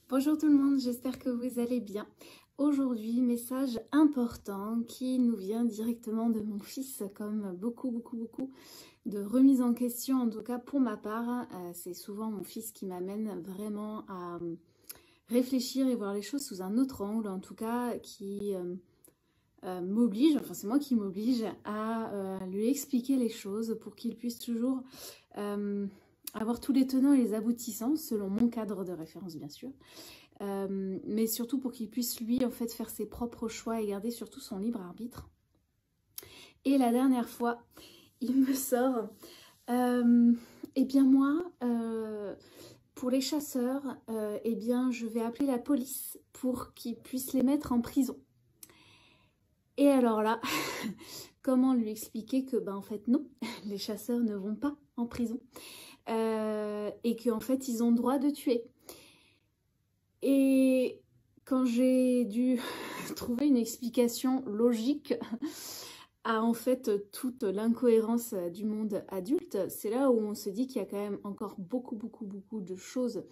Bonjour tout le monde, j'espère que vous allez bien. Aujourd'hui, message important qui nous vient directement de mon fils, comme beaucoup de remise en question, en tout cas pour ma part. C'est souvent mon fils qui m'amène vraiment à réfléchir et voir les choses sous un autre angle, en tout cas qui m'oblige, enfin c'est moi qui m'oblige à lui expliquer les choses pour qu'il puisse toujours avoir tous les tenants et les aboutissants, selon mon cadre de référence bien sûr, mais surtout pour qu'il puisse lui en fait faire ses propres choix et garder surtout son libre arbitre. Et la dernière fois, il me sort, eh bien moi, pour les chasseurs, eh bien je vais appeler la police pour qu'ils puissent les mettre en prison. Et alors là, comment lui expliquer que en fait non, les chasseurs ne vont pas en prison et qu'en fait ils ont le droit de tuer. Et quand j'ai dû trouver une explication logique à en fait toute l'incohérence du monde adulte, c'est là où on se dit qu'il y a quand même encore beaucoup de choses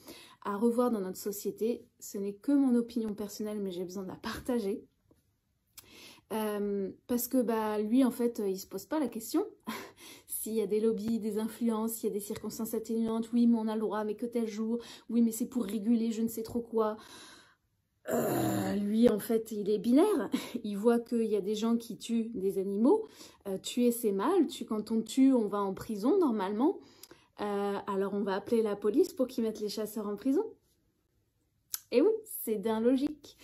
à revoir dans notre société. Ce n'est que mon opinion personnelle, mais j'ai besoin de la partager. Parce que lui en fait il se pose pas la question s'il y a des lobbies, des influences, s'il y a des circonstances atténuantes, oui mais on a le droit, mais que tel jour, oui mais c'est pour réguler je ne sais trop quoi. Lui en fait il est binaire, il voit qu'il y a des gens qui tuent des animaux, tuer c'est mal, quand on tue on va en prison normalement, alors on va appeler la police pour qu'ils mettent les chasseurs en prison. Et oui, c'est bien logique.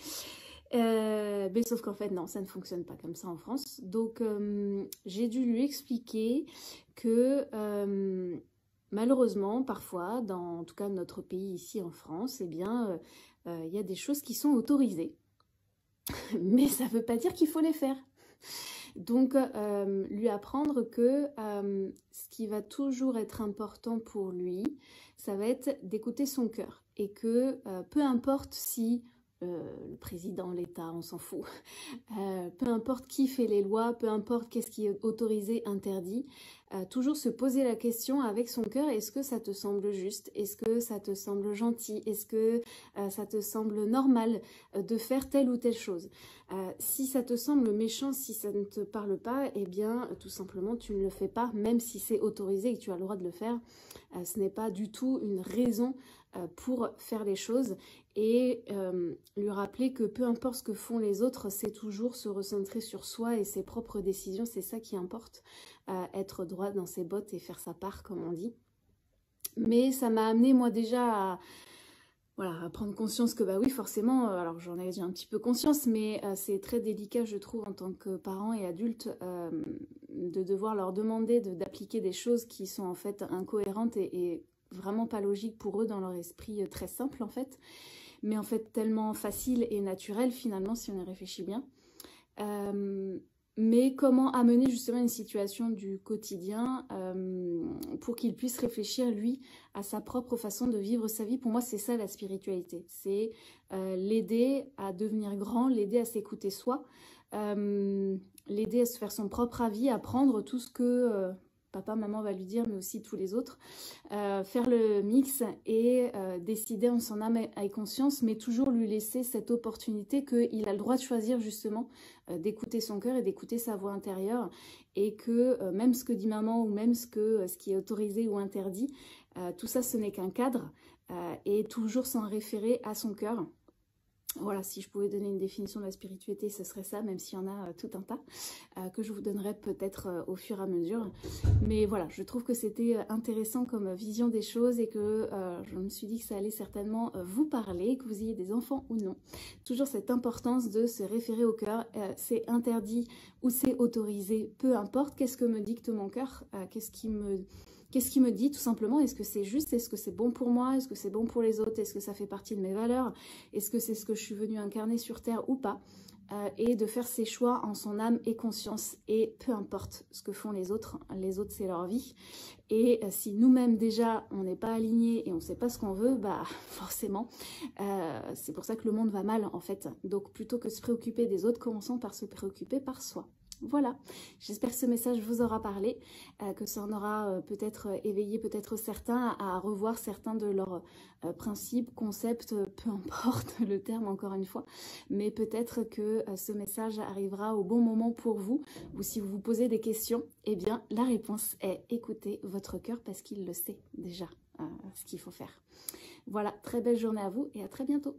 Mais sauf qu'en fait non, ça ne fonctionne pas comme ça en France. Donc j'ai dû lui expliquer que malheureusement parfois, en tout cas notre pays ici en France, eh bien y a des choses qui sont autorisées. Mais ça ne veut pas dire qu'il faut les faire. Donc lui apprendre que ce qui va toujours être important pour lui, ça va être d'écouter son cœur. Et que peu importe si le président, l'État, on s'en fout. Peu importe qui fait les lois, peu importe qu'est-ce qui est autorisé, interdit, toujours se poser la question avec son cœur, est-ce que ça te semble juste? Est-ce que ça te semble gentil? Est-ce que ça te semble normal de faire telle ou telle chose? Si ça te semble méchant, si ça ne te parle pas, eh bien tout simplement tu ne le fais pas, même si c'est autorisé et que tu as le droit de le faire. Ce n'est pas du tout une raison pour faire les choses, et lui rappeler que peu importe ce que font les autres, c'est toujours se recentrer sur soi et ses propres décisions, c'est ça qui importe, être droit dans ses bottes et faire sa part comme on dit. Mais ça m'a amené moi déjà à prendre conscience que oui forcément, alors j'en ai déjà un petit peu conscience, mais c'est très délicat je trouve en tant que parent et adulte de devoir leur demander d'appliquer des choses qui sont en fait incohérentes et vraiment pas logiques pour eux dans leur esprit très simple en fait, mais en fait tellement facile et naturel finalement si on y réfléchit bien. Mais comment amener justement une situation du quotidien pour qu'il puisse réfléchir lui à sa propre façon de vivre sa vie. Pour moi c'est ça la spiritualité, c'est l'aider à devenir grand, l'aider à s'écouter soi, l'aider à se faire son propre avis, à prendre tout ce que papa, maman va lui dire, mais aussi tous les autres, faire le mix et décider en son âme et conscience, mais toujours lui laisser cette opportunité qu'il a le droit de choisir justement d'écouter son cœur et d'écouter sa voix intérieure, et que même ce que dit maman ou même ce qui est autorisé ou interdit, tout ça ce n'est qu'un cadre, et toujours s'en référer à son cœur. Voilà, si je pouvais donner une définition de la spiritualité, ce serait ça, même s'il y en a tout un tas, que je vous donnerai peut-être au fur et à mesure. Mais voilà, je trouve que c'était intéressant comme vision des choses et que je me suis dit que ça allait certainement vous parler, que vous ayez des enfants ou non. Toujours cette importance de se référer au cœur, c'est interdit ou c'est autorisé, peu importe, qu'est-ce que me dicte mon cœur, qu'est-ce qui me dit tout simplement? Est-ce que c'est juste? Est-ce que c'est bon pour moi? Est-ce que c'est bon pour les autres? Est-ce que ça fait partie de mes valeurs? Est-ce que c'est ce que je suis venue incarner sur Terre ou pas? Et de faire ses choix en son âme et conscience, et peu importe ce que font les autres c'est leur vie. Et si nous-mêmes déjà on n'est pas alignés et on ne sait pas ce qu'on veut, forcément c'est pour ça que le monde va mal en fait. Donc plutôt que de se préoccuper des autres, commençons par se préoccuper par soi. Voilà, j'espère que ce message vous aura parlé, que ça en aura peut-être éveillé peut-être certains à revoir certains de leurs principes, concepts, peu importe le terme encore une fois, mais peut-être que ce message arrivera au bon moment pour vous, ou si vous vous posez des questions, eh bien la réponse est écoutez votre cœur parce qu'il le sait déjà ce qu'il faut faire. Voilà, très belle journée à vous et à très bientôt.